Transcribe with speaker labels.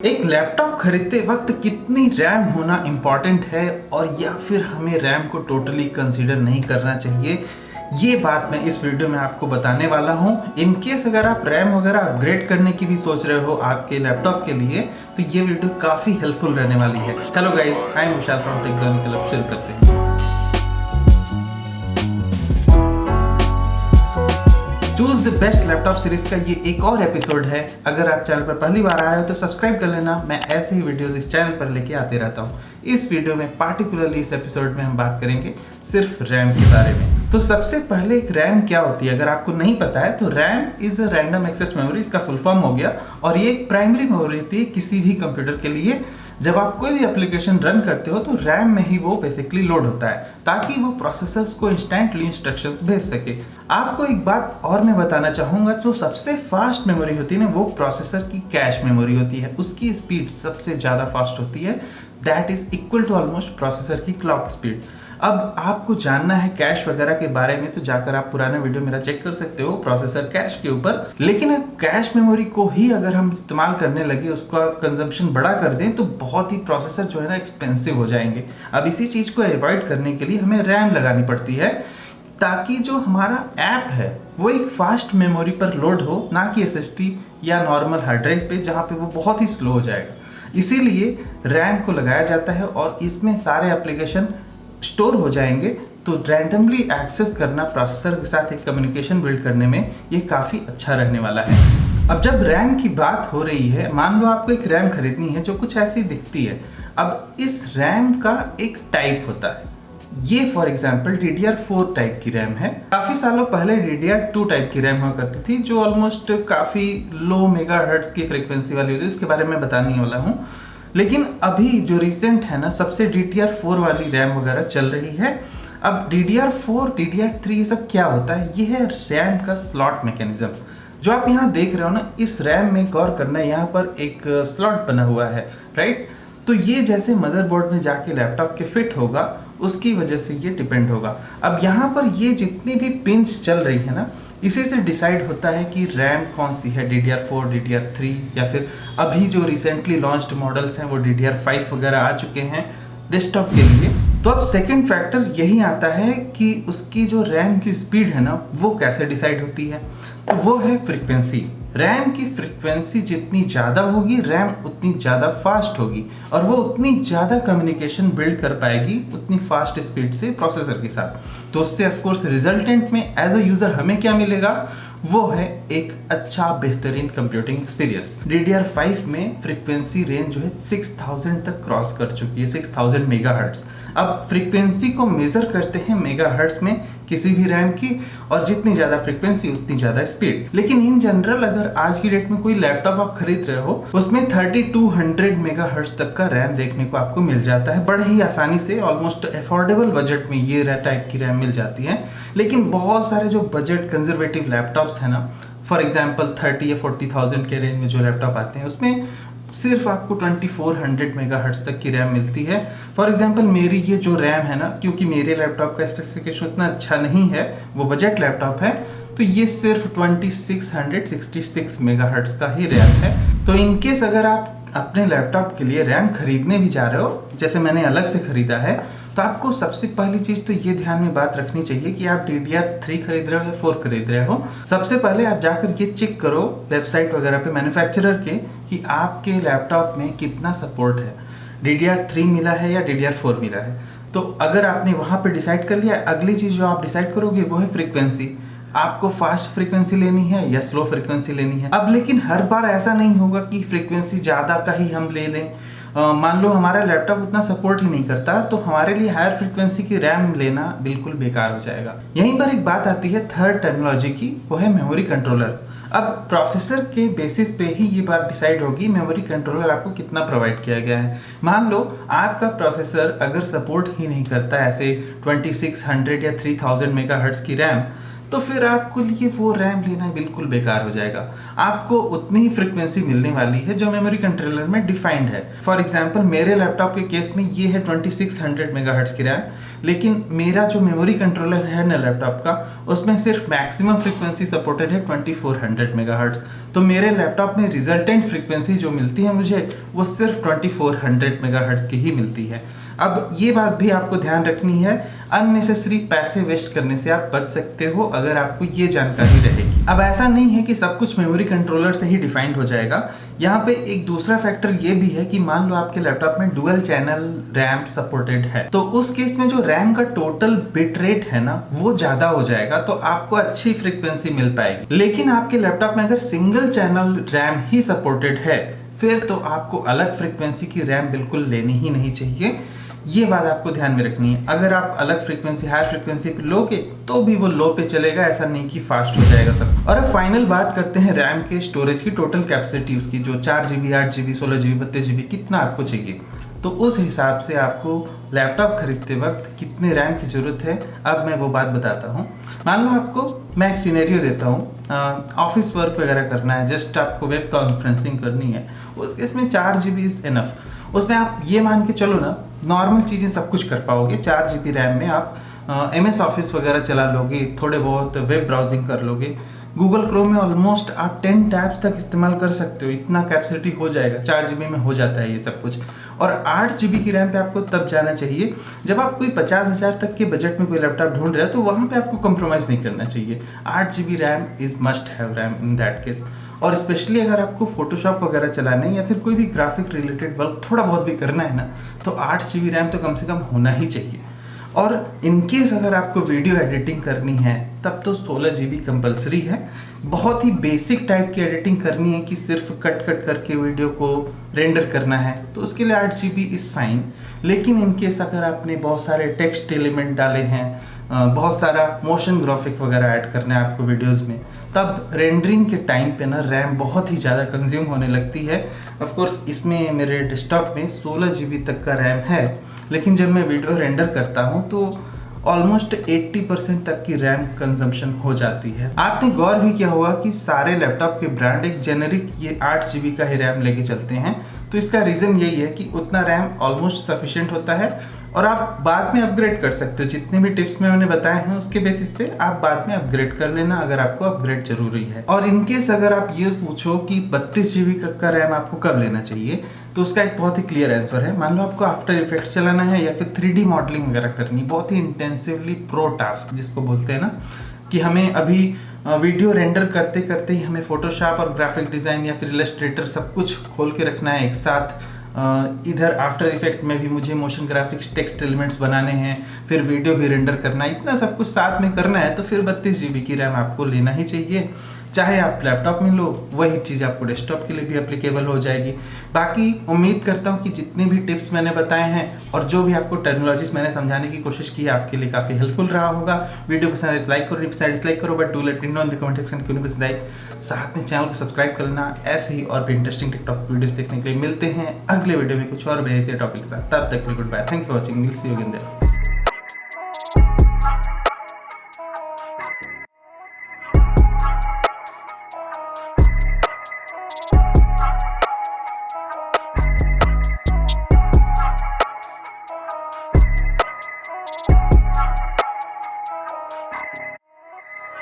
Speaker 1: एक लैपटॉप खरीदते वक्त कितनी रैम होना इम्पॉर्टेंट है और या फिर हमें रैम को टोटली कंसीडर नहीं करना चाहिए, ये बात मैं इस वीडियो में आपको बताने वाला हूँ। इन केस अगर आप रैम वगैरह अपग्रेड करने की भी सोच रहे हो आपके लैपटॉप के लिए, तो ये वीडियो काफ़ी हेल्पफुल रहने वाली है। Hello guys, I am Vishal from Techzonical. अब शुरू करते हैं। Choose the best laptop series का ये एक और एपिसोड है। अगर आप चैनल पर पहली बार आ रहे हो तो सब्सक्राइब कर लेना। मैं ऐसे ही वीडियोस इस चैनल पर लेके आते रहता हूँ। इस वीडियो में पार्टिकुलरली इस एपिसोड में हम बात करेंगे सिर्फ रैम के बारे में। तो सबसे पहले एक रैम क्या होती है, अगर आपको नहीं पता है तो RAM is a random access memory, इसका फुल फॉर्म हो गया। और ये एक प्राइमरी मेमोरी होती है किसी भी कंप्यूटर के लिए। जब आप कोई भी एप्लीकेशन रन करते हो तो रैम में ही वो बेसिकली लोड होता है ताकि वो प्रोसेसर्स को इंस्टेंटली इंस्ट्रक्शंस भेज सके। आपको एक बात और मैं बताना चाहूँगा, जो सबसे फास्ट मेमोरी होती है ना, वो प्रोसेसर की कैश मेमोरी होती है। उसकी स्पीड सबसे ज़्यादा फास्ट होती है, that is equal to almost processor की क्लॉक स्पीड। अब आपको जानना है कैश वगैरह के बारे में तो जाकर आप पुराना वीडियो मेरा चेक कर सकते हो प्रोसेसर कैश के ऊपर। लेकिन अब कैश मेमोरी को ही अगर हम इस्तेमाल करने लगे, उसका कंजम्पशन बड़ा कर दें, तो बहुत ही प्रोसेसर जो है ना एक्सपेंसिव हो जाएंगे। अब इसी चीज़ को अवॉइड करने के लिए हमें रैम लगानी पड़ती है ताकि जो हमारा ऐप है वो एक फास्ट मेमोरी पर लोड हो, ना कि SSD या नॉर्मल हार्ड ड्राइव पे जहाँ पे वो बहुत ही स्लो हो जाएगा। इसीलिए रैम को लगाया जाता है और इसमें सारे एप्लीकेशन स्टोर हो जाएंगे। तो रैंडमली एक्सेस करना प्रोसेसर के साथ एक कम्युनिकेशन बिल्ड करने में ये काफ़ी अच्छा रहने वाला है। अब जब रैम की बात हो रही है, मान लो आपको एक रैम खरीदनी है जो कुछ ऐसी दिखती है। अब इस रैम का एक टाइप होता है, ये फॉर एग्जांपल DDR4 टाइप की रैम है। काफ़ी सालों पहले DDR2 टाइप की रैम हुआ करती थी जो ऑलमोस्ट काफ़ी लो मेगाहर्ट्ज की फ्रीक्वेंसी वाली होती है, उसके बारे में बताने वाला हूँ। लेकिन अभी जो रिसेंट है ना, सबसे DDR4 वाली रैम वगैरह चल रही है। अब DDR4 DDR3 ये सब क्या होता है, ये है रैम का स्लॉट मैकेनिज्म। जो आप यहाँ देख रहे हो ना, इस रैम में गौर करना है, यहाँ पर एक स्लॉट बना हुआ है, राइट। तो ये जैसे मदरबोर्ड में जाके लैपटॉप के फिट होगा, उसकी वजह से ये डिपेंड होगा। अब यहाँ पर ये जितनी भी पिंस चल रही है ना, इसी से डिसाइड होता है कि रैम कौन सी है, DDR4 DDR3 या फिर अभी जो रिसेंटली लॉन्च्ड मॉडल्स हैं वो DDR5 वगैरह आ चुके हैं डेस्कटॉप के लिए। तो अब सेकंड फैक्टर यही आता है कि उसकी जो रैम की स्पीड है ना, वो कैसे डिसाइड होती है। तो वो है फ्रीक्वेंसी। रैम की फ्रीक्वेंसी जितनी ज़्यादा होगी, रैम उतनी ज़्यादा फास्ट होगी और वो उतनी ज़्यादा कम्युनिकेशन बिल्ड कर पाएगी उतनी फास्ट स्पीड से प्रोसेसर के साथ। तो उससे ऑफकोर्स रिजल्टेंट में एज अ यूज़र हमें क्या मिलेगा, वो है एक अच्छा बेहतरीन कंप्यूटिंग एक्सपीरियंस। DDR5 में फ्रीक्वेंसी रेंज जो है 6000 तक क्रॉस कर चुकी है, 6000 मेगाहर्ट्ज। अब फ्रीक्वेंसी को मेज़र करते हैं मेगाहर्ट्ज में किसी भी रैम की, और जितनी ज़्यादा फ्रीक्वेंसी उतनी ज़्यादा स्पीड। लेकिन इन जनरल अगर आज की डेट में कोई लैपटॉप आप खरीद रहे हो, उसमें 3200 मेगाहर्ट्ज तक का रैम देखने को आपको मिल जाता है बड़े ही आसानी से। ऑलमोस्ट अफोर्डेबल बजट में ये टाइप की रैम मिल जाती है। लेकिन बहुत सारे जो बजट कंजर्वेटिव लैपटॉप्स हैं ना, फॉर एग्जाम्पल 30 या 40,000 के रेंज में जो लैपटॉप आते हैं, उसमें सिर्फ आपको 2400 मेगाहर्ट्ज तक की रैम मिलती है। फॉर एग्जांपल मेरी ये जो रैम है ना, क्योंकि मेरे लैपटॉप का स्पेसिफिकेशन उतना अच्छा नहीं है, वो बजट लैपटॉप है, तो ये सिर्फ 2666 मेगाहर्ट्ज का ही रैम है। तो इनकेस अगर आप अपने लैपटॉप के लिए रैम खरीदने भी जा रहे हो, जैसे मैंने अलग से खरीदा है, तो आपको सबसे पहली चीज़ तो ये ध्यान में बात रखनी चाहिए कि आप DDR3 खरीद रहे हो या 4 खरीद रहे हो। सबसे पहले आप जाकर ये चेक करो वेबसाइट वगैरह पे मैन्युफैक्चरर के कि आपके लैपटॉप में कितना सपोर्ट है, DDR3 मिला है या DDR4 मिला है। तो अगर आपने वहाँ पे डिसाइड कर लिया, अगली चीज़ जो आप डिसाइड करोगे वो है फ्रीक्वेंसी। आपको फास्ट फ्रीक्वेंसी लेनी है या स्लो फ्रीक्वेंसी लेनी है। अब लेकिन हर बार ऐसा नहीं होगा कि फ्रीक्वेंसी ज़्यादा का ही हम ले लें। मान लो हमारा लैपटॉप उतना सपोर्ट ही नहीं करता, तो हमारे लिए हायर फ्रीक्वेंसी की रैम लेना बिल्कुल बेकार हो जाएगा। यहीं पर एक बात आती है थर्ड टेक्नोलॉजी की, वो है मेमोरी कंट्रोलर। अब प्रोसेसर के बेसिस पे ही ये बात डिसाइड होगी मेमोरी कंट्रोलर आपको कितना प्रोवाइड किया गया है। मान लो आपका प्रोसेसर अगर सपोर्ट ही नहीं करता ऐसे 2600 या 3000 मेगाहर्ट्ज की रैम, तो फिर आपको लिए वो रैम लेना बिल्कुल बेकार हो जाएगा। आपको उतनी ही फ्रीक्वेंसी मिलने वाली है जो मेमोरी कंट्रोलर में डिफाइंड है। फॉर एग्जांपल मेरे लैपटॉप के केस में ये है 2600 मेगाहर्ट्ज की रैम, लेकिन मेरा जो मेमोरी कंट्रोलर है ना लैपटॉप का, उसमें सिर्फ मैक्सिमम फ्रीक्वेंसी सपोर्टेड है 2400 मेगाहर्ट्ज। तो मेरे लैपटॉप में रिजल्टेंट फ्रीक्वेंसी जो मिलती है मुझे, वो सिर्फ 2400 मेगाहर्ट्ज की ही मिलती है। अब ये बात भी आपको ध्यान रखनी है, अननेसेसरी पैसे वेस्ट करने से आप बच सकते हो अगर आपको ये जानकारी रहेगी। अब ऐसा नहीं है कि सब कुछ मेमोरी कंट्रोलर से ही डिफाइंड हो जाएगा। यहाँ पे एक दूसरा फैक्टर ये भी है कि मान लो आपके लैपटॉप में डुअल चैनल रैम सपोर्टेड है, तो उस केस में जो रैम का टोटल बिट रेट है ना, वो ज्यादा हो जाएगा, तो आपको अच्छी फ्रीक्वेंसी मिल पाएगी। लेकिन आपके लैपटॉप में अगर single channel RAM he supported है, फिर तो आपको अलग फ्रीक्वेंसी की रैम बिल्कुल लेनी ही नहीं चाहिए। ये बात आपको ध्यान में रखनी है। अगर आप अलग फ्रीक्वेंसी, हायर फ्रीक्वेंसी पे लोगे तो भी वो लो पे चलेगा, ऐसा नहीं कि फास्ट हो जाएगा सब। और अब फाइनल बात करते हैं रैम के स्टोरेज की, टोटल कैपेसिटी उसकी, जो 4GB, 8GB, 16GB, 32GB कितना आपको चाहिए। तो उस हिसाब से आपको लैपटॉप खरीदते वक्त कितने रैम की ज़रूरत है, अब मैं वो बात बताता हूँ। मान लो आपको, मैं एक सिनेरियो देता हूँ, ऑफिस वर्क वगैरह करना है, जस्ट आपको वेब कॉन्फ्रेंसिंग करनी है, उस केस में 4GB इज़ इनफ। उसमें आप ये मान के चलो ना, नॉर्मल चीज़ें सब कुछ कर पाओगे। 4GB रैम में आप MS ऑफिस वगैरह चला लोगे, थोड़े बहुत वेब ब्राउजिंग कर लोगे, गूगल क्रोम में ऑलमोस्ट आप 10 टैब्स तक इस्तेमाल कर सकते हो, इतना कैपेसिटी हो जाएगा। 4GB में हो जाता है ये सब कुछ। और 8GB की रैम पे आपको तब जाना चाहिए जब आप कोई 50,000 तक के बजट में कोई लैपटॉप ढूंढ रहे हो, तो वहाँ पे आपको कॉम्प्रोमाइज़ नहीं करना चाहिए। 8GB RAM is must have RAM in that case. और स्पेशली अगर आपको फोटोशॉप वगैरह चलाना है या फिर कोई भी ग्राफिक रिलेटेड वर्क थोड़ा बहुत भी करना है ना, तो 8GB रैम तो कम से कम होना ही चाहिए। और इनकेस अगर आपको वीडियो एडिटिंग करनी है तब तो 16GB कंपलसरी है। बहुत ही बेसिक टाइप की एडिटिंग करनी है कि सिर्फ कट करके वीडियो को रेंडर करना है, तो उसके लिए 8GB इज़ फाइन। लेकिन इनकेस अगर आपने बहुत सारे टेक्स्ट एलिमेंट डाले हैं, बहुत सारा मोशन ग्राफिक वगैरह ऐड करना है आपको वीडियोस में, तब रेंडरिंग के टाइम पे ना रैम बहुत ही ज़्यादा कंज्यूम होने लगती है। ऑफ कोर्स इसमें मेरे डेस्कटॉप में 16GB तक का रैम है, लेकिन जब मैं वीडियो रेंडर करता हूँ तो ऑलमोस्ट 80% तक की रैम कंजम्पशन हो जाती है। आपने गौर भी किया होगा कि सारे लैपटॉप के ब्रांड एक जेनेरिक ये 8GB का ही रैम लेके चलते हैं, तो इसका रीज़न यही है कि उतना रैम ऑलमोस्ट सफिशिएंट होता है और आप बाद में अपग्रेड कर सकते हो। जितने भी टिप्स मैंने बताए हैं उसके बेसिस पे आप बाद में अपग्रेड कर लेना अगर आपको अपग्रेड जरूरी है। और इनकेस अगर आप ये पूछो कि 32GB का रैम आपको कब लेना चाहिए, तो उसका एक बहुत ही क्लियर आंसर है। मान लो आपको आफ्टर इफेक्ट्स चलाना है या फिर 3D मॉडलिंग वगैरह करनी, बहुत ही इंटेंसिवली प्रो टास्क जिसको बोलते हैं ना, कि हमें अभी वीडियो रेंडर करते करते ही हमें फोटोशॉप और ग्राफिक डिज़ाइन या फिर इलस्ट्रेटर सब कुछ खोल के रखना है एक साथ। इधर आफ्टर इफेक्ट में भी मुझे मोशन ग्राफिक्स, टेक्स्ट एलिमेंट्स बनाने हैं, फिर वीडियो भी रेंडर करना है, इतना सब कुछ साथ में करना है, तो फिर 32GB की रैम आपको लेना ही चाहिए। चाहे आप लैपटॉप में लो, वही चीज़ आपको डेस्कटॉप के लिए भी एप्लीकेबल हो जाएगी। बाकी उम्मीद करता हूँ कि जितने भी टिप्स मैंने बताए हैं और जो भी आपको टर्मिनोलॉजीज मैंने समझाने की कोशिश की है, आपके लिए काफ़ी हेल्पफुल रहा होगा। वीडियो पसंद आए तो लाइक करो, डिसलाइक करो, but do let me know in the comment section क्यों नहीं पसंद आई। साथ में चैनल को सब्सक्राइब कर लेना। ऐसे ही और भी इंटरेस्टिंग टिकटॉक वीडियोस देखने के लिए मिलते हैं अगले वीडियो में कुछ और बेहतर टॉपिक के साथ। तब तक good bye, thank you for watching, will see you again there.